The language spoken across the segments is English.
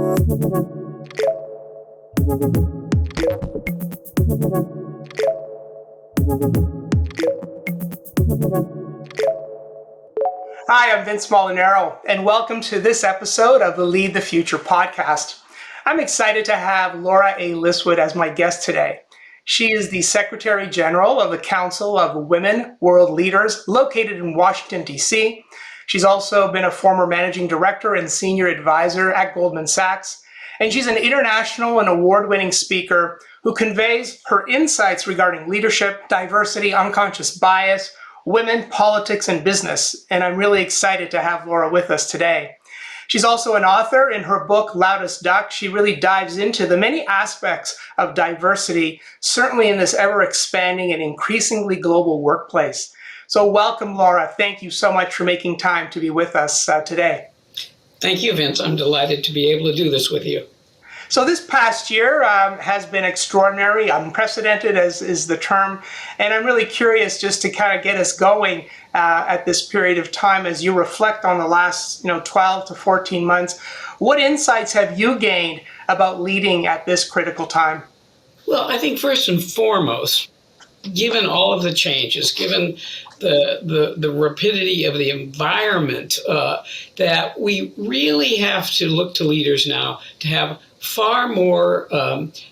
Hi, I'm Vince Molinaro, and welcome to this episode of the Lead the Future podcast. I'm excited to have Laura A. Liswood as my guest today. She is the Secretary General of the Council of Women World Leaders located in Washington, D.C. She's also been a former managing director and senior advisor at Goldman Sachs, and she's an international and award-winning speaker who conveys her insights regarding leadership, diversity, unconscious bias, women, politics, and business. And I'm really excited to have Laura with us today. She's also an author. In her book, Loudest Duck, she really dives into the many aspects of diversity, certainly in this ever-expanding and increasingly global workplace. So welcome, Laura. Thank you so much for making time to be with us today. Thank you, Vince. I'm delighted to be able to do this with you. So this past year has been extraordinary, unprecedented as is the term, and I'm really curious just to kind of get us going at this period of time as you reflect on the last 12 to 14 months. What insights have you gained about leading at this critical time? Well, I think first and foremost, given all of the changes, given the rapidity of the environment, that we really have to look to leaders now to have far more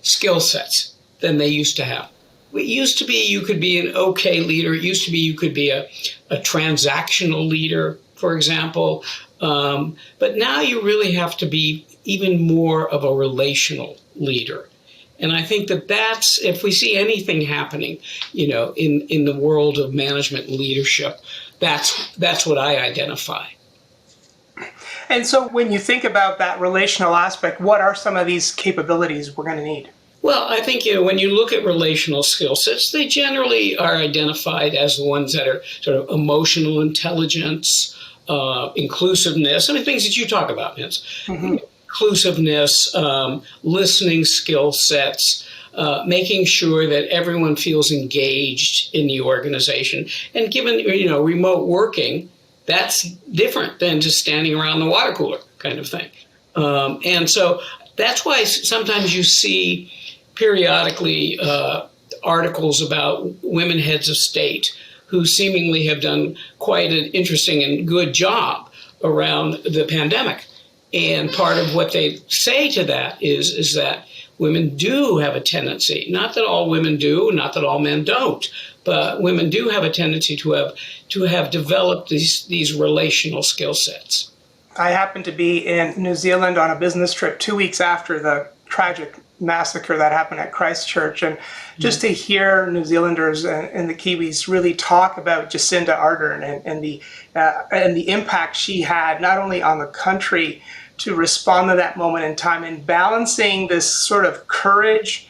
skill sets than they used to have. It used to be you could be an okay leader. It used to be you could be a transactional leader, for example. But now you really have to be even more of a relational leader. And I think that's, if we see anything happening, in the world of management and leadership, that's what I identify. And so when you think about that relational aspect, what are some of these capabilities we're going to need? Well, I think, when you look at relational skill sets, they generally are identified as the ones that are sort of emotional intelligence, inclusiveness, I mean, things that you talk about, Vince. Mm-hmm. Inclusiveness, listening skill sets, making sure that everyone feels engaged in the organization. And given, remote working, that's different than just standing around the water cooler kind of thing. And so that's why sometimes you see periodically articles about women heads of state who seemingly have done quite an interesting and good job around the pandemic. And part of what they say to that is that women do have a tendency, not that all women do, not that all men don't, but women do have a tendency to have developed these relational skill sets. I happened to be in New Zealand on a business trip 2 weeks after the tragic massacre that happened at Christchurch, and just to hear New Zealanders and the Kiwis really talk about Jacinda Ardern and the impact she had not only on the country to respond to that moment in time, and balancing this sort of courage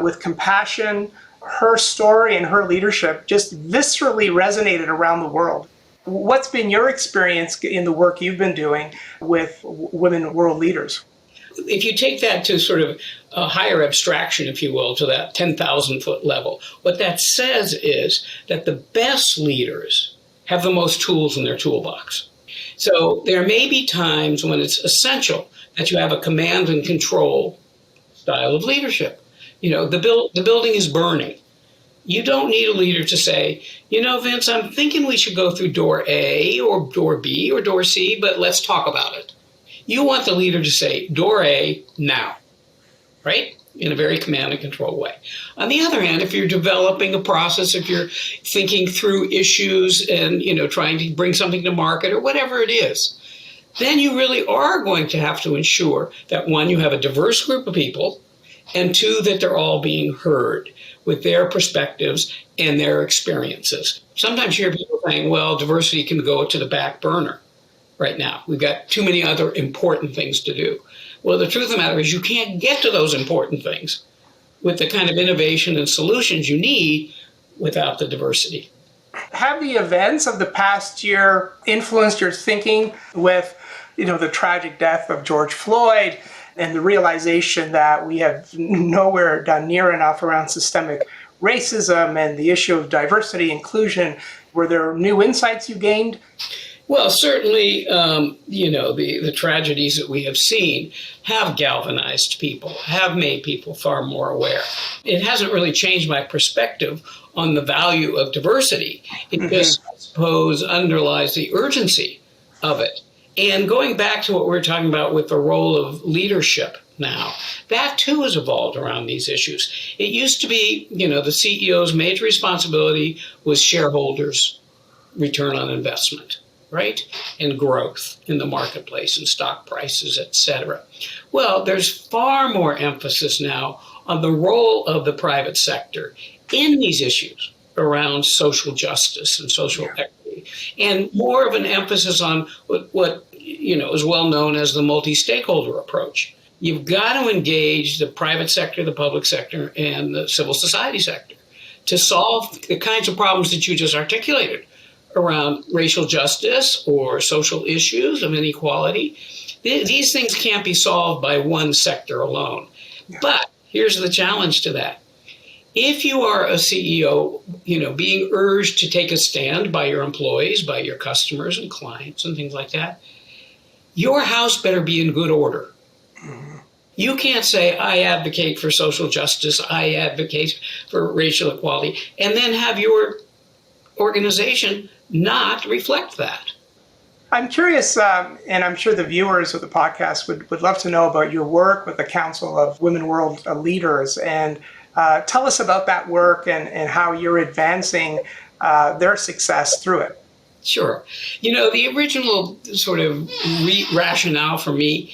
with compassion. Her story and her leadership just viscerally resonated around the world. What's been your experience in the work you've been doing with women world leaders? If you take that to sort of a higher abstraction, if you will, to that 10,000 foot level, what that says is that the best leaders have the most tools in their toolbox. So there may be times when it's essential that you have a command and control style of leadership. The building is burning. You don't need a leader to say, Vince, I'm thinking we should go through door A or door B or door C, but let's talk about it. You want the leader to say, door A now, right? In a very command and control way. On the other hand, if you're developing a process, if you're thinking through issues and, trying to bring something to market or whatever it is, then you really are going to have to ensure that, one, you have a diverse group of people, and two, that they're all being heard with their perspectives and their experiences. Sometimes you hear people saying, well, diversity can go to the back burner right now. We've got too many other important things to do. Well, the truth of the matter is you can't get to those important things with the kind of innovation and solutions you need without the diversity. Have the events of the past year influenced your thinking with, the tragic death of George Floyd and the realization that we have nowhere done near enough around systemic racism and the issue of diversity, inclusion? Were there new insights you gained? Well, certainly, the tragedies that we have seen have galvanized people, have made people far more aware. It hasn't really changed my perspective on the value of diversity. It just, I suppose, underlies the urgency of it. And going back to what we were talking about with the role of leadership now, that too has evolved around these issues. It used to be, the CEO's major responsibility was shareholders' return on investment, right? And growth in the marketplace and stock prices, et cetera. Well, there's far more emphasis now on the role of the private sector in these issues around social justice and social equity, and more of an emphasis on what is well known as the multi-stakeholder approach. You've got to engage the private sector, the public sector, and the civil society sector to solve the kinds of problems that you just articulated around racial justice or social issues of inequality. These things can't be solved by one sector alone. But here's the challenge to that. If you are a CEO, being urged to take a stand by your employees, by your customers and clients and things like that, your house better be in good order. You can't say, I advocate for social justice, I advocate for racial equality, and then have your organization not reflect that. I'm curious, and I'm sure the viewers of the podcast would love to know about your work with the Council of Women World Leaders, and tell us about that work and how you're advancing their success through it. Sure. The original sort of rationale for me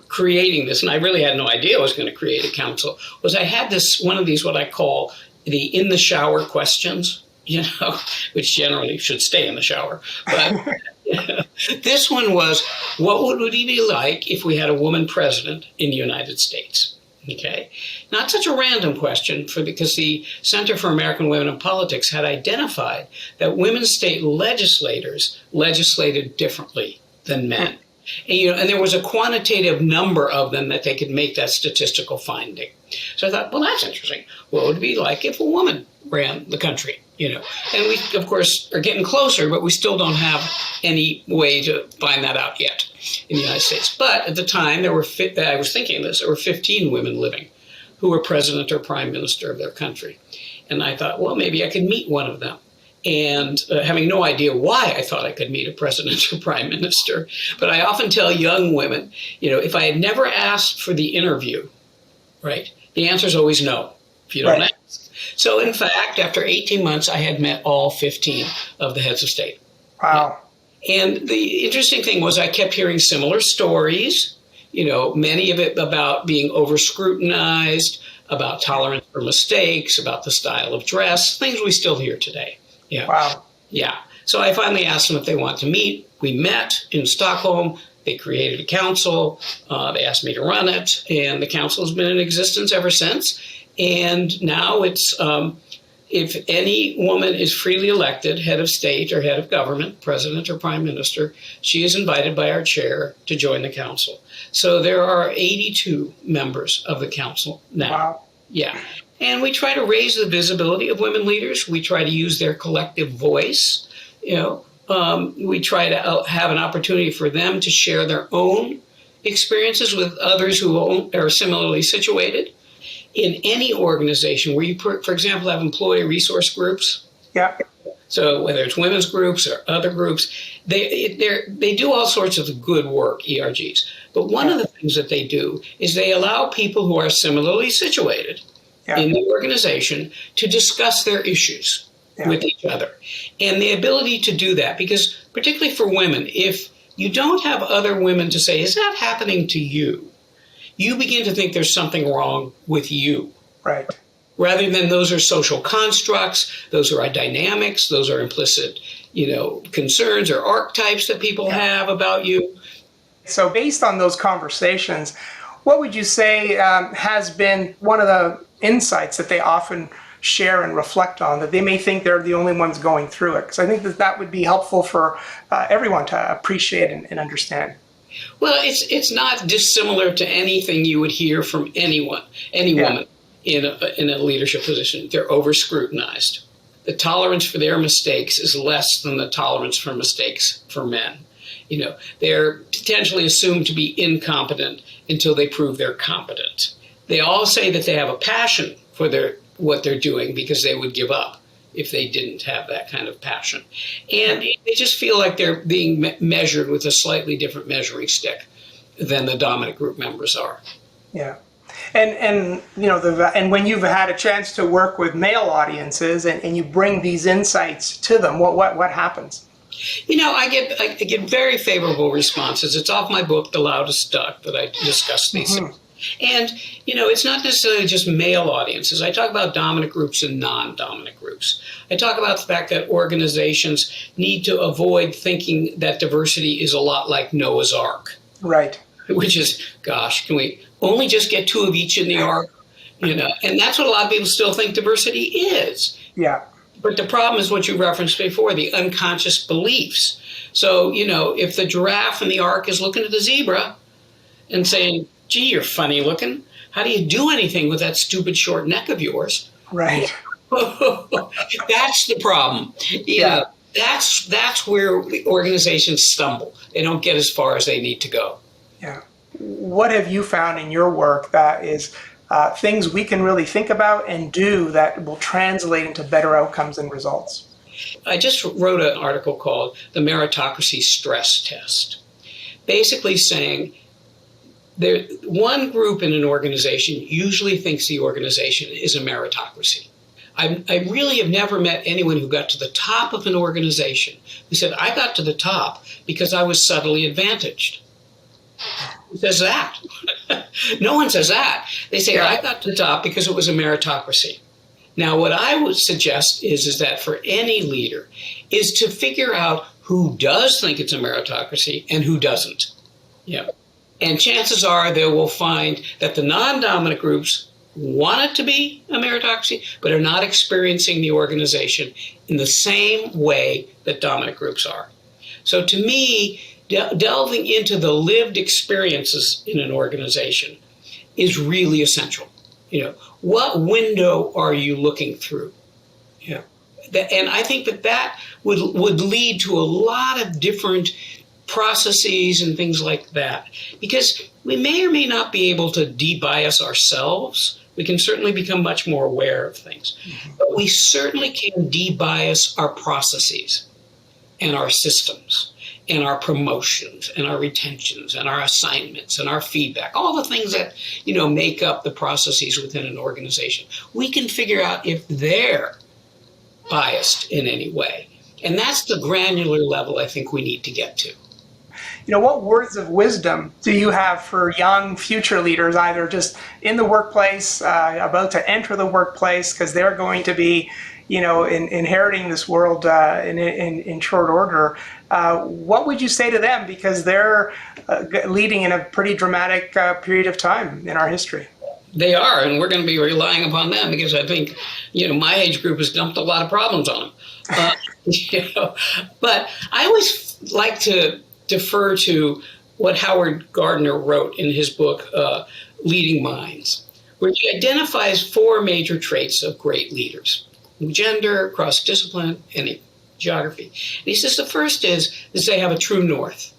creating this, and I really had no idea I was going to create a council, was I had one of these, what I call the in the shower questions, which generally should stay in the shower. But this one was, what would it be like if we had a woman president in the United States? Okay, not such a random question, because the Center for American Women in Politics had identified that women state legislators legislated differently than men. And there was a quantitative number of them that they could make that statistical finding. So I thought, well, that's interesting. What would it be like if a woman ran the country? And we, of course, are getting closer, but we still don't have any way to find that out yet in the United States. But at the time, I was thinking this, there were 15 women living who were president or prime minister of their country. And I thought, well, maybe I could meet one of them. And having no idea why I thought I could meet a president or prime minister. But I often tell young women, if I had never asked for the interview, right, the answer is always no, if you don't ask. So in fact, after 18 months, I had met all 15 of the heads of state. Wow. And the interesting thing was I kept hearing similar stories, many of it about being over-scrutinized, about tolerance for mistakes, about the style of dress, things we still hear today. Yeah. Wow. Yeah. So I finally asked them if they want to meet. We met in Stockholm. They created a council. They asked me to run it. And the council has been in existence ever since. And now it's, if any woman is freely elected head of state or head of government, president or prime minister, she is invited by our chair to join the council. So there are 82 members of the council now. Wow. Yeah. And we try to raise the visibility of women leaders. We try to use their collective voice. We try to have an opportunity for them to share their own experiences with others who are similarly situated. In any organization where you, for example, have employee resource groups. Yeah. So whether it's women's groups or other groups, they do all sorts of good work, ERGs. But one of the things that they do is they allow people who are similarly situated in the organization to discuss their issues with each other. And the ability to do that, because particularly for women, if you don't have other women to say, is that happening to you? You begin to think there's something wrong with you. Right. Rather than those are social constructs, those are dynamics, those are implicit, concerns or archetypes that people have about you. So based on those conversations, what would you say has been one of the insights that they often share and reflect on, that they may think they're the only ones going through it? Because I think that would be helpful for everyone to appreciate and understand. Well, it's not dissimilar to anything you would hear from any woman in a leadership position. They're over-scrutinized. the tolerance for their mistakes is less than the tolerance for mistakes for men. They're potentially assumed to be incompetent until they prove they're competent. They all say that they have a passion for what they're doing because they would give up if they didn't have that kind of passion. And they just feel like they're being measured with a slightly different measuring stick than the dominant group members are. Yeah. And and when you've had a chance to work with male audiences and you bring these insights to them, what happens? I get very favorable responses. It's off my book, The Loudest Duck, that I discuss these things. And, it's not necessarily just male audiences. I talk about dominant groups and non-dominant groups. I talk about the fact that organizations need to avoid thinking that diversity is a lot like Noah's Ark. Right. Which is, gosh, can we only just get 2 of each in the ark? And that's what a lot of people still think diversity is. Yeah. But the problem is what you referenced before, the unconscious beliefs. So, if the giraffe in the ark is looking at the zebra and saying, gee, you're funny looking, how do you do anything with that stupid short neck of yours? Right. That's the problem. That's where the organizations stumble. They don't get as far as they need to go. Yeah. What have you found in your work that is things we can really think about and do that will translate into better outcomes and results? I just wrote an article called The Meritocracy Stress Test, basically saying one group in an organization usually thinks the organization is a meritocracy. I really have never met anyone who got to the top of an organization who said, I got to the top because I was subtly advantaged. Who says that? No one says that. They say, I got to the top because it was a meritocracy. Now, what I would suggest is that for any leader is to figure out who does think it's a meritocracy and who doesn't. Yeah. And chances are they will find that the non-dominant groups want it to be a meritocracy, but are not experiencing the organization in the same way that dominant groups are. So to me, delving into the lived experiences in an organization is really essential. What window are you looking through? Yeah. And I think that would lead to a lot of different processes and things like that, because we may or may not be able to de-bias ourselves. We can certainly become much more aware of things, but we certainly can de-bias our processes and our systems and our promotions and our retentions and our assignments and our feedback, all the things that, make up the processes within an organization. We can figure out if they're biased in any way. And that's the granular level I think we need to get to. What words of wisdom do you have for young future leaders, either just in the workplace, about to enter the workplace, because they're going to be, inheriting this world in short order? What would you say to them? Because they're leading in a pretty dramatic period of time in our history. They are, and we're going to be relying upon them because I think, my age group has dumped a lot of problems on them. But I always like to defer to what Howard Gardner wrote in his book, Leading Minds, where he identifies 4 major traits of great leaders: gender, cross-discipline, and geography. And he says the first is they have a true north.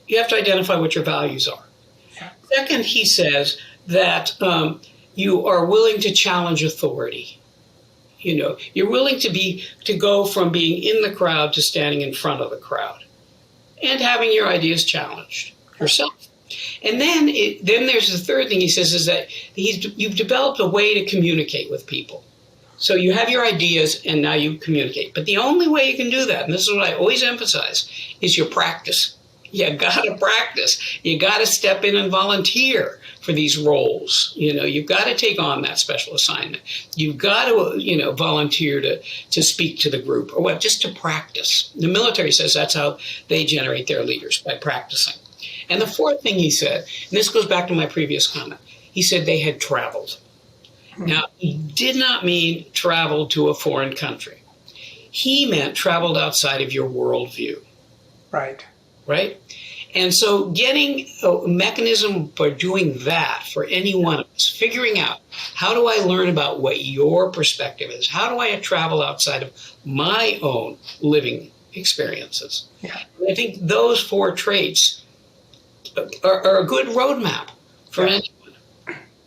You have to identify what your values are. Yeah. Second, he says that you are willing to challenge authority. You're willing to go from being in the crowd to standing in front of the crowd and having your ideas challenged yourself. And then there's the third thing he says is that you've developed a way to communicate with people. So you have your ideas and now you communicate. But the only way you can do that, and this is what I always emphasize, is your practice. You got to practice. You got to step in and volunteer for these roles. You've got to take on that special assignment. You've got to, volunteer to speak to the group, or just to practice. The military says that's how they generate their leaders, by practicing. And the fourth thing he said, and this goes back to my previous comment, he said they had traveled. Now, he did not mean traveled to a foreign country. He meant traveled outside of your worldview. Right. Right? And so getting a mechanism for doing that for any one of us, figuring out how do I learn about what your perspective is? How do I travel outside of my own living experiences? Yeah. I think those 4 traits are a good roadmap for anyone.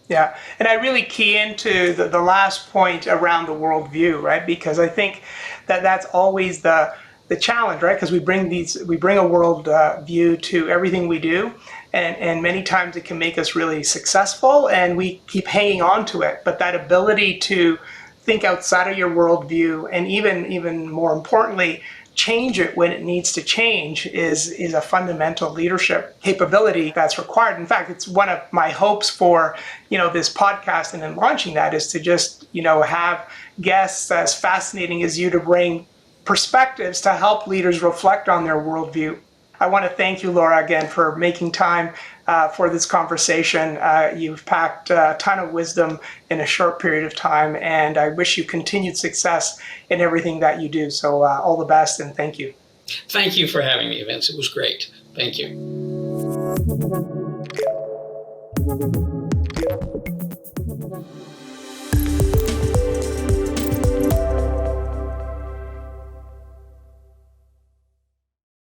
Yeah, and I really key into the last point around the worldview, right? Because I think that that's always the challenge, right? Because we bring a world view to everything we do, and many times it can make us really successful, and we keep hanging on to it. But that ability to think outside of your worldview, and even more importantly, change it when it needs to change is a fundamental leadership capability that's required. In fact, it's one of my hopes for this podcast and in launching that is to just have guests as fascinating as you to bring perspectives to help leaders reflect on their worldview. I want to thank you, Laura, again for making time for this conversation. You've packed a ton of wisdom in a short period of time, and I wish you continued success in everything that you do. So all the best, and thank you. Thank you for having me, Vince. It was great. Thank you.